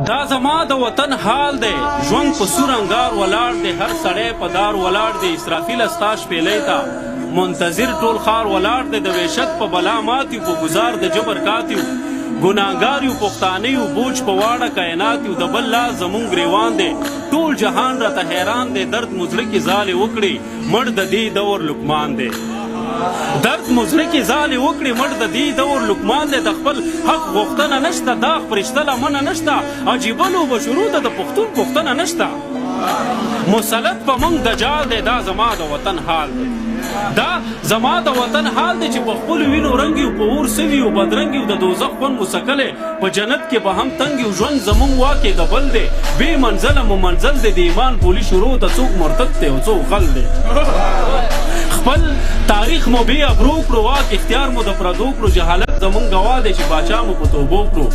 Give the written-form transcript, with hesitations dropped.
دا زما د وطن حال دی ژوند په سور انګار ولاړ دی هر سړی په دار ولاړ دی اسرافیل ستا شپېلۍ ته منتظر ټول ښار ولاړ دی د وحشت په بلا مات یو په ګزار د جبر کات یو ګناهګار یو پښتانه یو بوج په واړه کائنات یو د بل لاس زمونږ ګریوان دی ټول جهان راته حیران دی درد مو زړه کې ځالې وکړي مړ د دې دور لقمان دی درد مو زړه کې ځالې وکړي مړ د دې دور لقمان دی د خپل حق غوښتنه نشته داغ پرشته لمنه نشته عجیبه لوبه شروع ده د پښتون پوښتنه نشته مسلط په موږ دجال دی دا زما د وطن حال دی دا زما د وطن حال دی چې په خپلو وینو رنګ یو په اور سوي یو بدرنګ یو د دوزخ خوند مو څکلی په جنت کې به هم تنګ یو ژوند زموږ واکې د بل دی بې منزله مو منزل دی د ایمان پولي شروع ته څوک مرتد دی او څوک غل دی خپل تاریخ مو بې ابرو کړو واک اختیار مو د پردو کړو جهالت زموږ ګواه دی چې باچا مو په توبو کړو